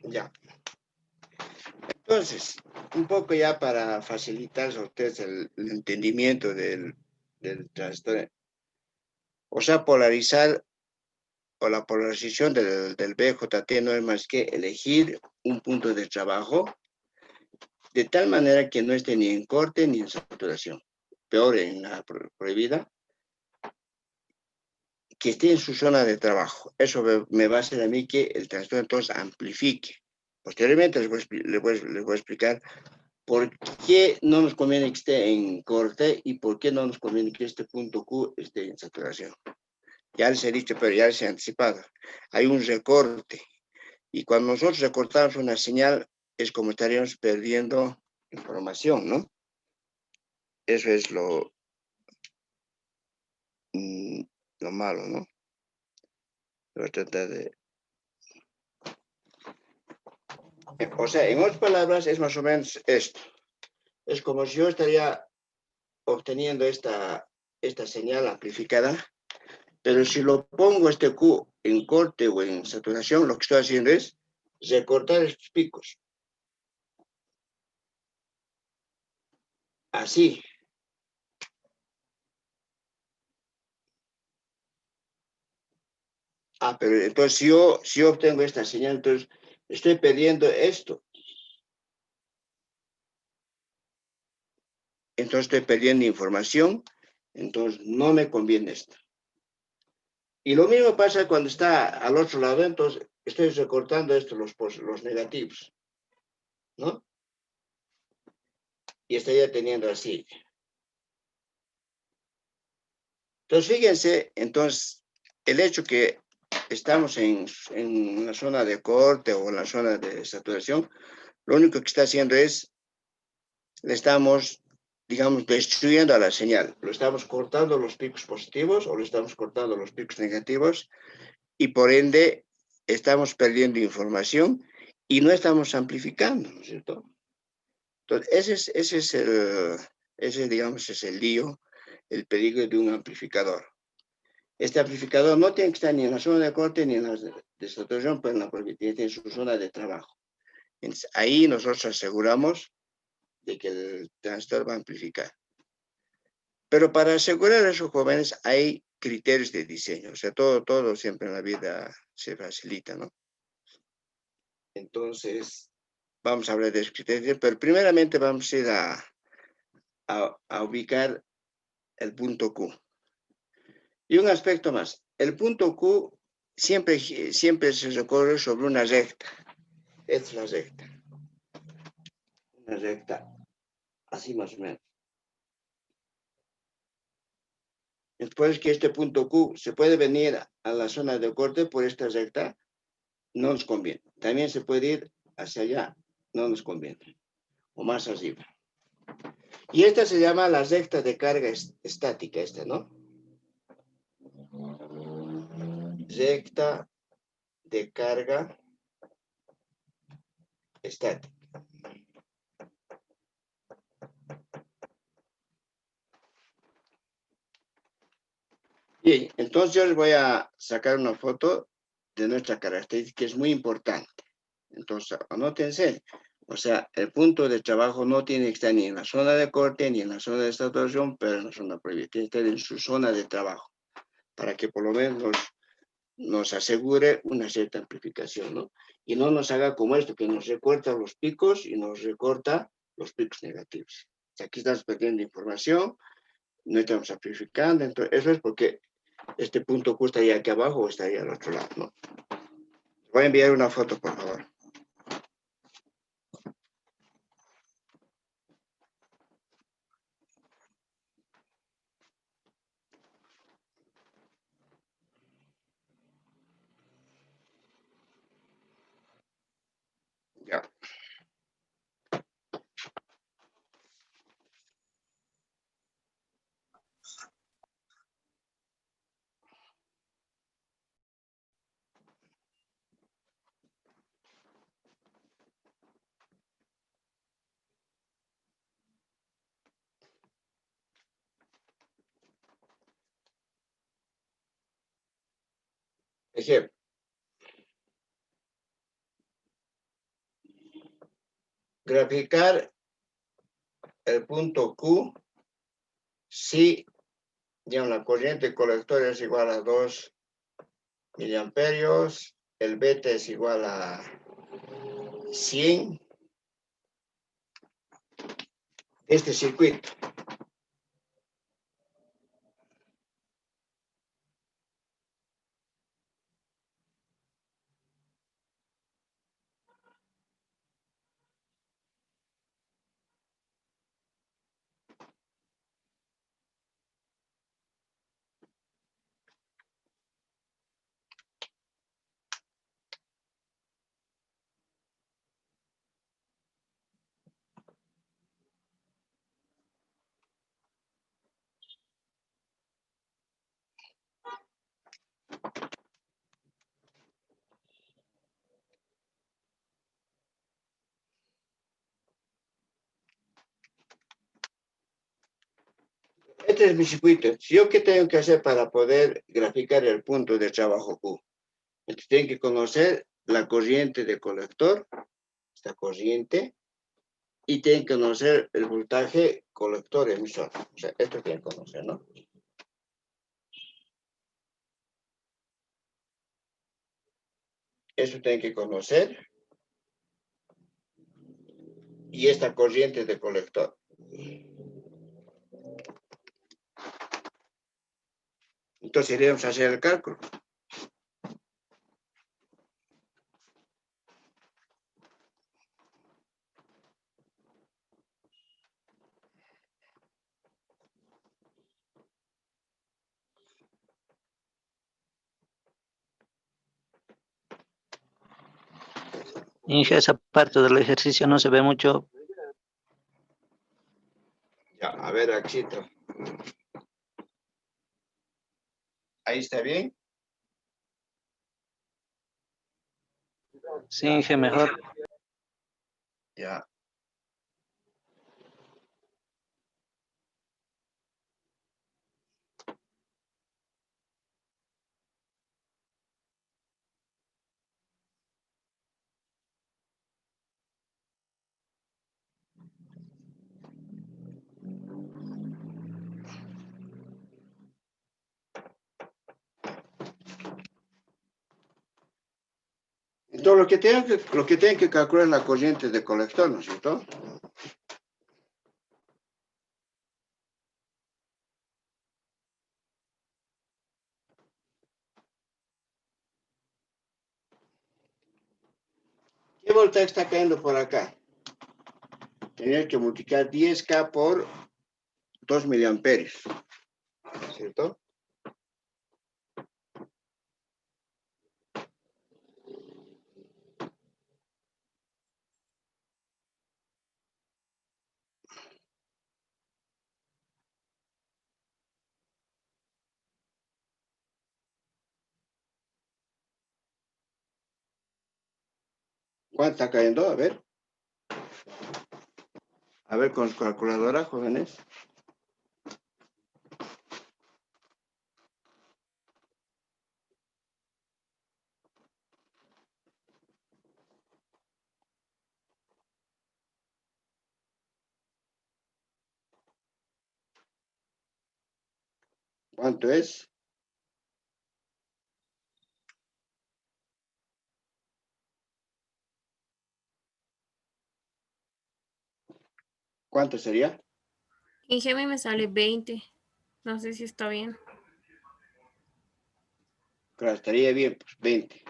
S1: Ya. Entonces, un poco ya para facilitar a ustedes el entendimiento del transistor, o sea, polarizar o la polarización del BJT no es más que elegir un punto de trabajo de tal manera que no esté ni en corte ni en saturación, peor en la prohibida, que esté en su zona de trabajo. Eso me va a hacer a mí que el transistor entonces amplifique. Posteriormente les voy a explicar por qué no nos conviene que esté en corte y por qué no nos conviene que este punto Q esté en saturación. Ya les he dicho, pero ya les he anticipado. Hay un recorte. Y cuando nosotros recortamos una señal, es como estaríamos perdiendo información, ¿no? Eso es lo malo, ¿no? Voy a tratar de... O sea, en otras palabras, es más o menos esto. Es como si yo estaría obteniendo esta señal amplificada, pero si lo pongo este Q en corte o en saturación, lo que estoy haciendo es recortar estos picos. Así. Pero entonces si yo obtengo esta señal, entonces estoy perdiendo esto. Entonces estoy perdiendo información, entonces no me conviene esto. Y lo mismo pasa cuando está al otro lado, entonces estoy recortando esto, los negativos, ¿no? Y estaría teniendo así. Entonces, fíjense, entonces, el hecho que estamos en una zona de corte o en la zona de saturación, lo único que está haciendo es, le estamos, digamos, destruyendo a la señal. Lo estamos cortando los picos positivos o lo estamos cortando los picos negativos y por ende estamos perdiendo información y no estamos amplificando, ¿no es cierto? Entonces, digamos, es el lío, el peligro de un amplificador. Este amplificador no tiene que estar ni en la zona de corte ni en la de saturación, pero en la tiene en su zona de trabajo. Entonces, ahí nosotros aseguramos de que el transistor va a amplificar. Pero para asegurar a esos jóvenes hay criterios de diseño. O sea, todo siempre en la vida se facilita, ¿no? Entonces, vamos a hablar de esos criterios, pero primeramente vamos a ir a ubicar el punto Q. Y un aspecto más, el punto Q siempre se recorre sobre una recta. Esta es la recta. Una recta, así más o menos. Después que este punto Q se puede venir a la zona de corte por esta recta, no nos conviene. También se puede ir hacia allá, no nos conviene. O más arriba. Y esta se llama la recta de carga estática, esta, ¿no? Recta de carga estática. Bien, entonces yo les voy a sacar una foto de nuestra característica que es muy importante. Entonces, anótense. O sea, el punto de trabajo no tiene que estar ni en la zona de corte ni en la zona de saturación, pero en la zona prohibida. Tiene que estar en su zona de trabajo, para que por lo menos nos asegure una cierta amplificación, ¿no? Y no nos haga como esto, que nos recorta los picos y nos recorta los picos negativos. O sea, aquí estamos perdiendo información, no estamos amplificando, entonces eso es porque este punto Q estaría aquí abajo o estaría al otro lado, ¿no? Voy a enviar una foto, por favor. Ya. Ejemplo. Graficar el punto Q si ya la corriente colectora es igual a 2 miliamperios, el beta es igual a 100. Este circuito. Este es mi circuito. ¿Yo qué tengo que hacer para poder graficar el punto de trabajo Q? Entonces, tengo que conocer la corriente de colector, esta corriente, y tengo que conocer el voltaje colector emisor. O sea, esto tienen que conocer, ¿no? Eso tienen que conocer. Y esta corriente de colector. Entonces iremos a hacer el cálculo.
S2: Inge, esa parte del ejercicio no se ve mucho.
S1: Ya, a ver, Axito. Ahí está bien.
S2: Sí, Inge, mejor.
S1: Ya. Entonces, lo que tienen que calcular es la corriente de colector, ¿no es cierto? ¿Qué voltaje está cayendo por acá? Tener que multiplicar 10K por 2 miliamperios, ¿cierto? ¿Cuánto está cayendo? A ver con su calculadora, jóvenes. ¿Cuánto es? ¿Cuánto sería?
S4: Inge, a mí me sale 20. No sé si está bien.
S1: Claro, estaría bien, pues 20.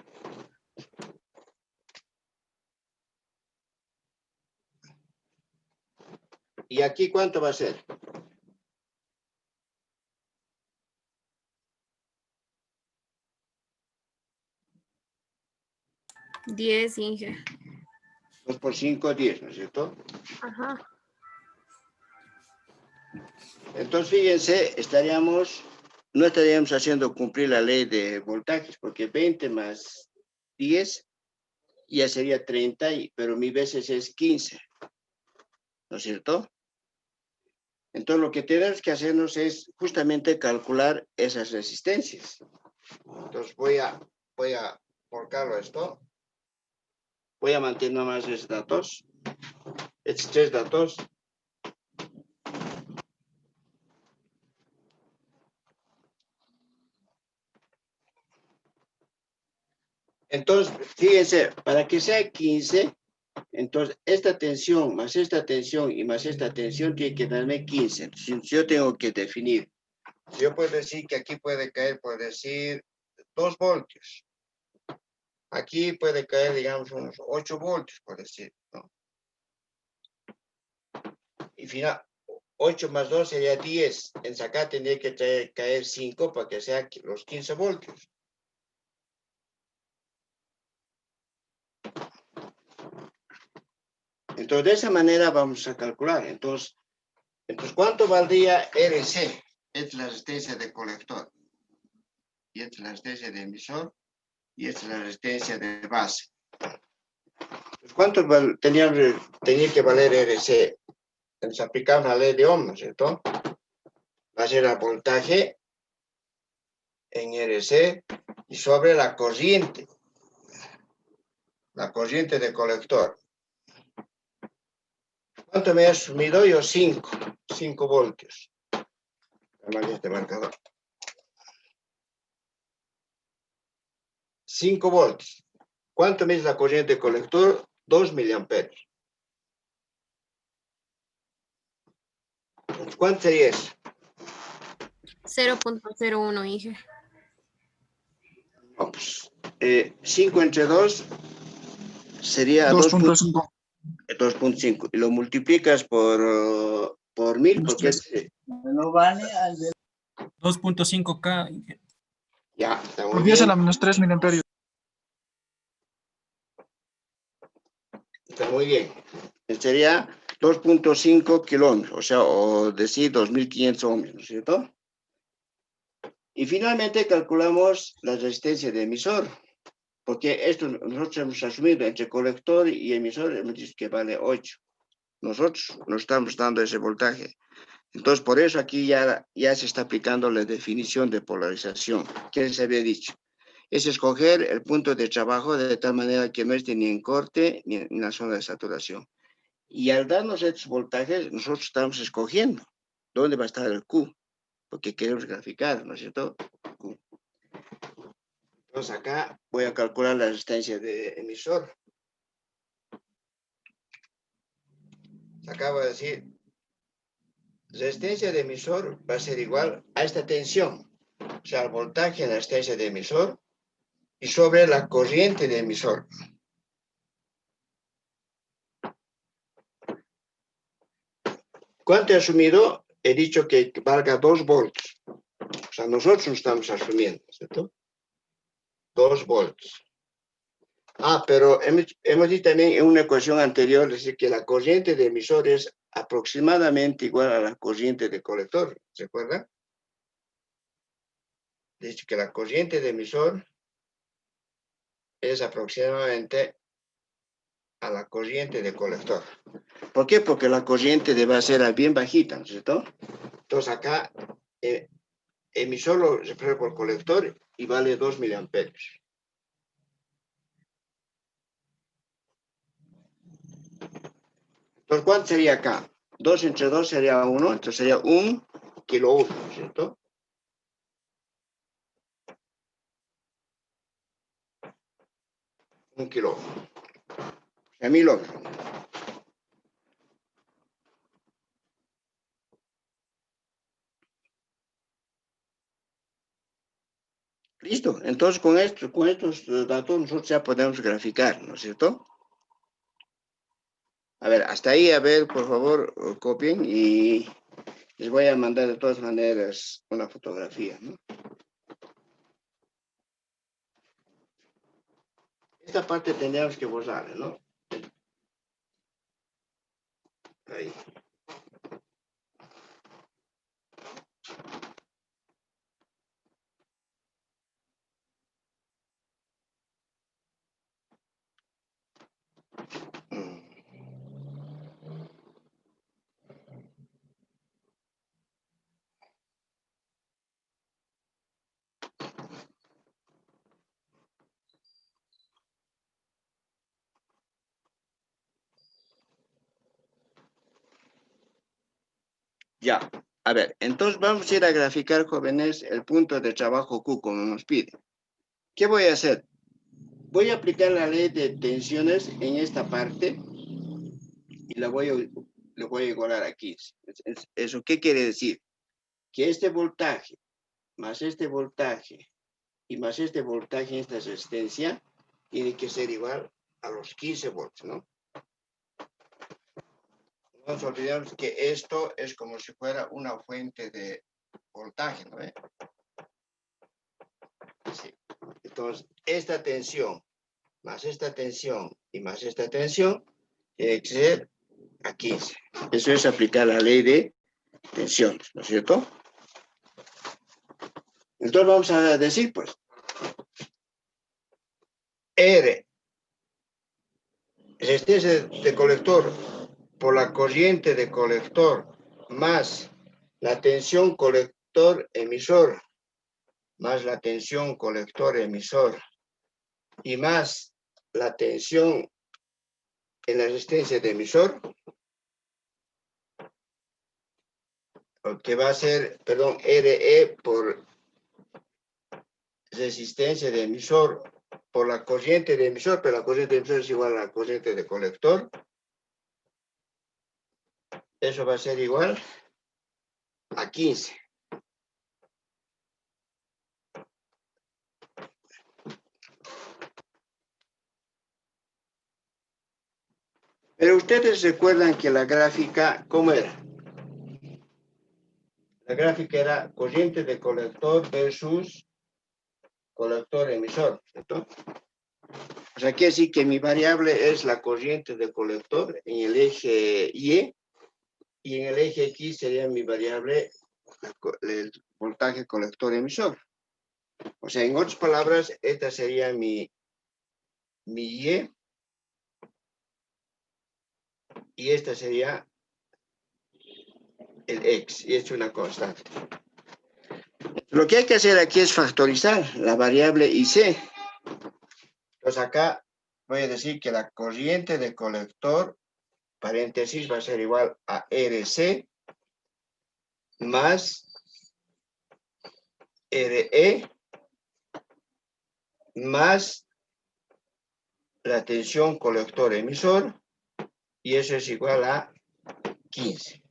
S1: ¿Y aquí cuánto va a ser?
S4: Diez, Inge.
S1: 2 por 5, 10, ¿no es cierto?
S4: Ajá.
S1: Entonces, fíjense, no estaríamos haciendo cumplir la ley de voltajes, porque 20 más 10 ya sería 30, pero mi veces es 15, ¿no es cierto? Entonces, lo que tenemos que hacernos es justamente calcular esas resistencias. Entonces, voy a colocarlo esto. Voy a mantener más estos datos. Estos 3 datos. Entonces, fíjense, para que sea 15, entonces esta tensión más esta tensión y más esta tensión tiene que darme 15. Entonces, yo tengo que definir. Yo puedo decir que aquí puede caer, por decir, 2 voltios. Aquí puede caer, digamos, unos 8 voltios, por decir, ¿no? Y final, 8 más 2 sería 10. En acá tendría que caer 5 para que sea los 15 voltios. Entonces, de esa manera vamos a calcular. Entonces, ¿cuánto valdría RC? Esta es la resistencia de colector. Y esta es la resistencia de emisor. Y esta es la resistencia de base. Entonces, ¿cuánto tenía que valer RC? Entonces, aplicamos la ley de Ohm, ¿no es cierto? va a ser el voltaje en RC y sobre la corriente de colector. ¿Cuánto me ha asumido yo? 5 voltios. Además de este marcador. 5 voltios. ¿Cuánto me es la corriente de colector? 2 miliamperios. ¿Cuánto sería eso?
S4: 0.01, Inge.
S1: No, pues, 5 entre 2 sería
S3: 2.5.
S1: 2.5. Y lo multiplicas por 1000, porque
S5: No vale al de
S3: 2.5K.
S1: ya, está muy
S3: Por 10 a
S1: bien.
S3: la menos 3 miliamperios.
S1: Está muy bien. Sería 2.5 kilómetros, o sea, o decir 2500 ohmios, ¿no es cierto? Y finalmente calculamos la resistencia de emisor, porque esto nosotros hemos asumido entre colector y emisor, hemos dicho que vale 8. Nosotros nos estamos dando ese voltaje. Entonces, por eso aquí ya se está aplicando la definición de polarización. ¿Qué se había dicho? Es escoger el punto de trabajo de tal manera que no esté ni en corte ni en la zona de saturación. Y al darnos estos voltajes, nosotros estamos escogiendo dónde va a estar el Q, porque queremos graficar, ¿no es cierto? Q. Entonces acá voy a calcular la resistencia de emisor. Se acaba de decir, resistencia de emisor va a ser igual a esta tensión, o sea, el voltaje en la resistencia de emisor y sobre la corriente de emisor. ¿Cuánto he asumido? He dicho que valga 2 volts. O sea, nosotros estamos asumiendo, ¿cierto? 2 volts. Pero hemos dicho también en una ecuación anterior, es decir, que la corriente de emisor es aproximadamente igual a la corriente de colector, ¿se acuerdan? Dice que la corriente de emisor es aproximadamente a la corriente de colector. ¿Por qué? Porque la corriente debe ser bien bajita, ¿no es cierto? Entonces acá, emisor lo refiere por colector y vale 2 miliamperios. Entonces, ¿cuánto sería acá? 2 entre 2 sería 1, entonces sería 1 kiloohm, ¿cierto? Un kiloohm. A 1000 ohms. Listo. Entonces, con estos datos nosotros ya podemos graficar, ¿no es cierto? A ver, hasta ahí, a ver, por favor, copien y les voy a mandar de todas maneras una fotografía, ¿no? Esta parte tendríamos que borrar, ¿no? Ahí. Ya, a ver, entonces vamos a ir a graficar, jóvenes, el punto de trabajo Q como nos pide. ¿Qué voy a hacer? Voy a aplicar la ley de tensiones en esta parte y le voy a igualar aquí. ¿Eso qué quiere decir? Que este voltaje más este voltaje y más este voltaje en esta resistencia tiene que ser igual a los 15 volts, ¿no? No nos olvidemos que esto es como si fuera una fuente de voltaje, ¿no? Sí. Entonces, esta tensión más esta tensión y más esta tensión tiene que ser a 15. Eso es aplicar la ley de tensiones, ¿no es cierto? Entonces vamos a decir, pues, R, resistencia de colector por la corriente de colector más la tensión colector-emisor, más la tensión colector-emisor, y más la tensión en la resistencia de emisor, que va a ser, perdón, RE por resistencia de emisor por la corriente de emisor, pero la corriente de emisor es igual a la corriente de colector. Eso va a ser igual a 15. Pero ustedes recuerdan que la gráfica, ¿cómo era? La gráfica era corriente de colector versus colector emisor, ¿cierto? O sea, quiere decir que mi variable es la corriente de colector en el eje Y, y en el eje X sería mi variable el voltaje colector emisor. O sea, en otras palabras, esta sería mi Y, y esta sería el X, y es una constante. Lo que hay que hacer aquí es factorizar la variable IC. Entonces acá voy a decir que la corriente de colector, paréntesis, va a ser igual a RC más RE más la tensión colector emisor, y eso es igual a 15.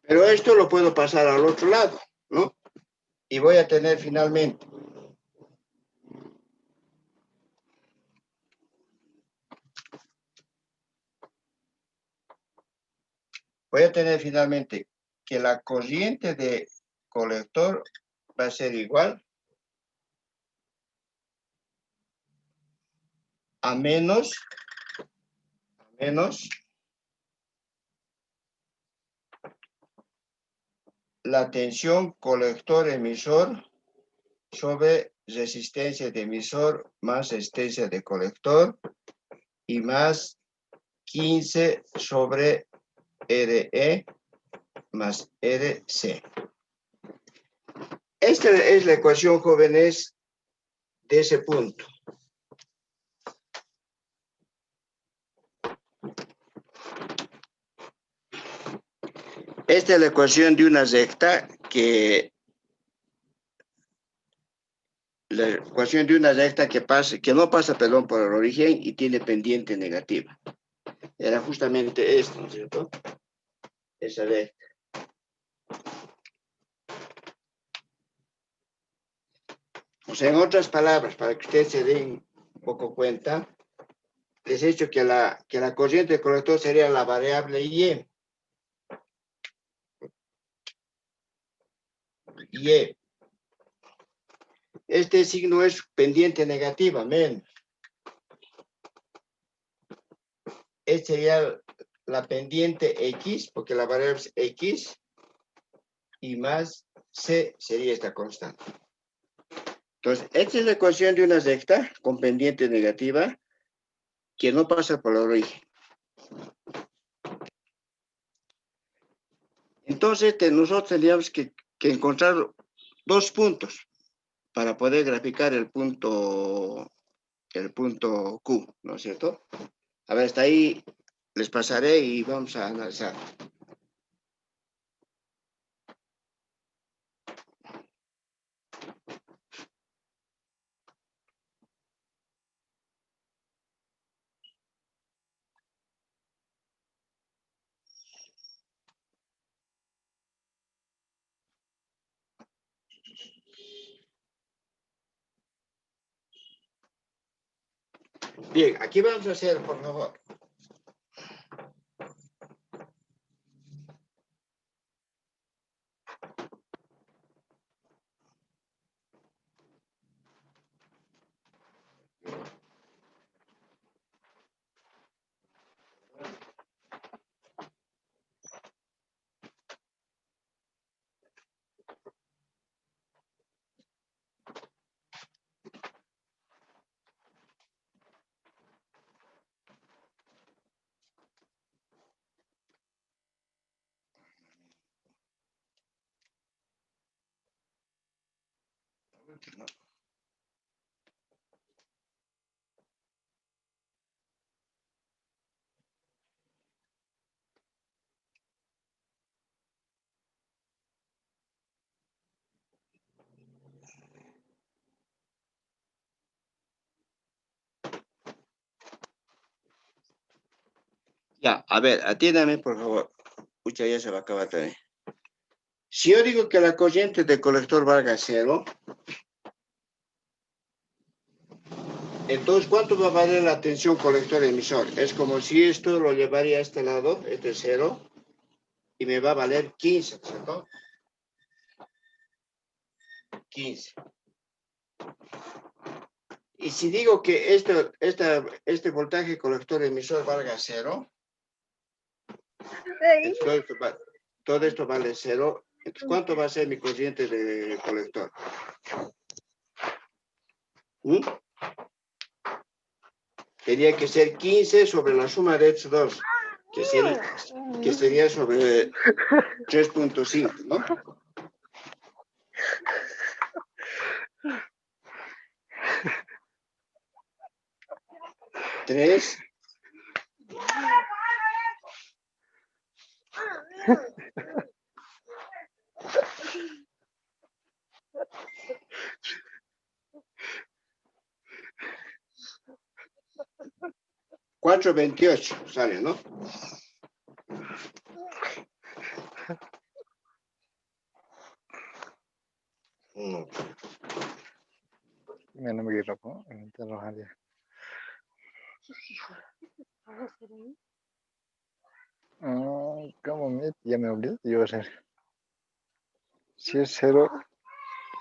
S1: Pero esto lo puedo pasar al otro lado, ¿no? Y voy a tener finalmente que la corriente de colector va a ser igual a menos la tensión colector emisor sobre resistencia de emisor más resistencia de colector, y más 15 sobre RE más RC. Esta es la ecuación, jóvenes, de ese punto. Esta es la ecuación de una recta que que no pasa, perdón, por el origen y tiene pendiente negativa. Era justamente esto, ¿no es cierto? Esa recta. O sea, en otras palabras, para que ustedes se den un poco cuenta, les he dicho que la corriente de colector sería la variable Y. Y. Este signo es pendiente negativa, menos. Esta sería la pendiente X, porque la variable es X, y más C sería esta constante. Entonces, esta es la ecuación de una recta con pendiente negativa que no pasa por el origen. Entonces, nosotros tendríamos que encontrar dos puntos para poder graficar el punto Q, ¿no es cierto? A ver, hasta ahí les pasaré y vamos a analizar. Bien, aquí vamos a hacer, por favor. Ya, a ver, atiéndame, por favor. Escucha, ya se va a acabar también. Si yo digo que la corriente del colector valga 0, entonces, ¿cuánto va a valer la tensión colector-emisor? Es como si esto lo llevaría a este lado, este es 0, y me va a valer 15, ¿cierto? 15. Y si digo que este voltaje colector-emisor valga 0, todo esto vale 0, entonces, ¿cuánto va a ser mi corriente de colector? ¿Mm? Tenía que ser 15 sobre la suma de estos dos, que sería sobre 3.5, ¿no? 3. $4.28 sale, ¿no? No.
S6: मैंने भी गिरा को चल रहा है ¿cómo ya me olvidé? Iba a ser si es 0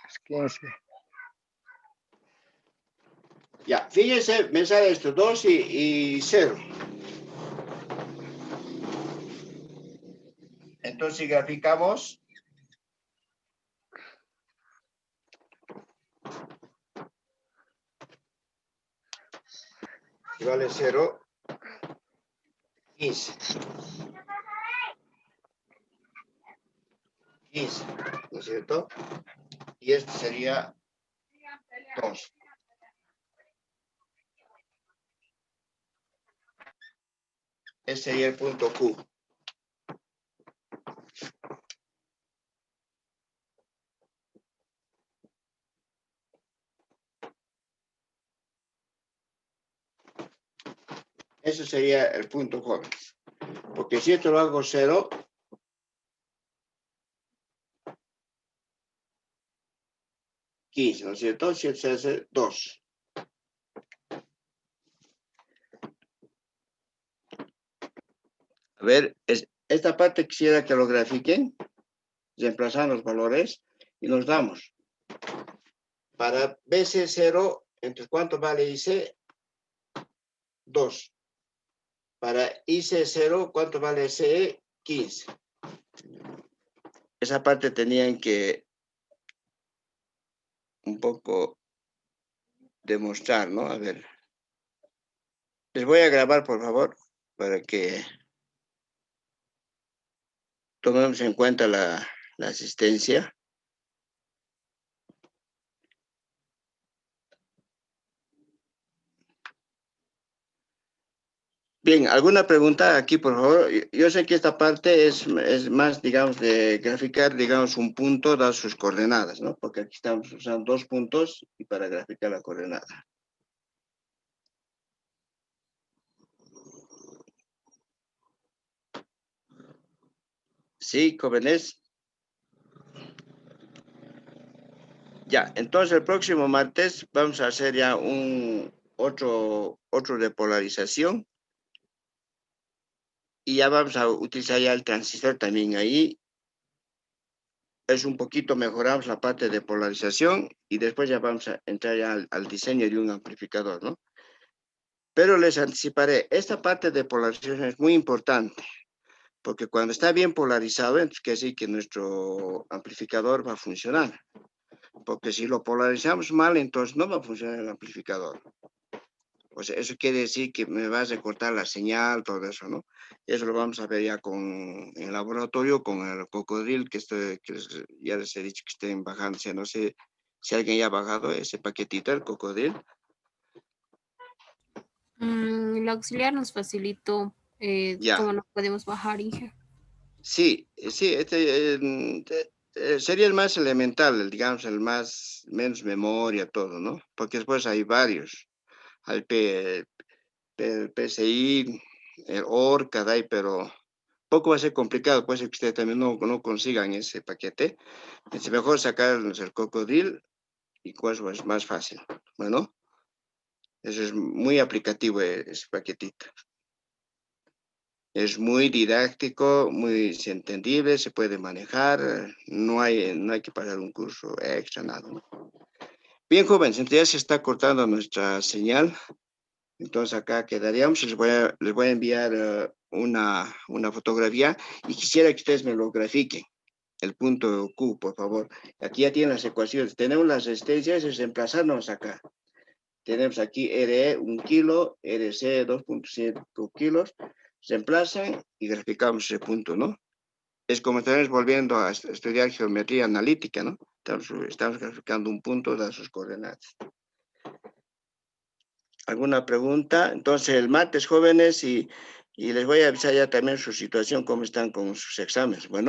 S6: es 15
S1: Ya, fíjense, me sale esto, 2 y 0. Entonces, si graficamos, si vale 0, 15. 15, ¿no es cierto? Y este sería 2. Ese sería el punto Q. Ese sería el punto jóvenes. Porque si esto lo hago 0, ¿no es cierto? Si se hace 2. A ver, esta parte quisiera que lo grafiquen, reemplazar los valores y nos damos. Para BC0, entonces, ¿cuánto vale IC? 2. Para IC0, ¿cuánto vale CE? 15. Esa parte tenían que un poco demostrar, ¿no? A ver. Les voy a grabar, por favor, para que tomemos en cuenta la asistencia. Bien, ¿alguna pregunta aquí, por favor? Yo sé que esta parte es más, digamos, de graficar, digamos, un punto, dar sus coordenadas, ¿no? Porque aquí estamos usando 2 puntos y para graficar la coordenada. ¿Sí, jóvenes? Ya, entonces el próximo martes vamos a hacer ya otro de polarización. Y ya vamos a utilizar ya el transistor también ahí. Es un poquito, mejoramos la parte de polarización y después ya vamos a entrar ya al diseño de un amplificador, ¿no? Pero les anticiparé, esta parte de polarización es muy importante, porque cuando está bien polarizado, entonces quiere decir que nuestro amplificador va a funcionar. Porque si lo polarizamos mal, entonces no va a funcionar el amplificador. O sea, eso quiere decir que me vas a recortar la señal, todo eso, ¿no? Eso lo vamos a ver ya en el laboratorio con el cocodrilo, que ya les he dicho que estén bajándose, no sé Si alguien ya ha bajado ese paquetito, el cocodrilo.
S4: El auxiliar nos facilitó
S1: Ya.
S4: cómo nos podemos bajar, Inge.
S1: Sí, sí, sería el más elemental, digamos, el más, menos memoria, todo, ¿no? Porque después hay varios. Hay el PCI, el ORCAD, hay, pero poco va a ser complicado, puede ser que ustedes también no consigan ese paquete. Es mejor sacar el cocodrilo y pues es más fácil. Bueno, eso es muy aplicativo ese paquetito. Es muy didáctico, muy entendible, se puede manejar, no hay que pagar un curso extra, nada, ¿no? Bien, jóvenes, entonces ya se está cortando nuestra señal. Entonces acá quedaríamos, les voy a enviar una fotografía y quisiera que ustedes me lo grafiquen. El punto Q, por favor. Aquí ya tienen las ecuaciones. Tenemos las resistencias, es reemplazarnos acá. Tenemos aquí RE 1 kilo, RC 2.5 kilos. Reemplazan y graficamos ese punto, ¿no? Es como estamos volviendo a estudiar geometría analítica, ¿no? Estamos graficando un punto de sus coordenadas. ¿Alguna pregunta? Entonces, el martes, jóvenes, y les voy a avisar ya también su situación, cómo están con sus exámenes. Bueno.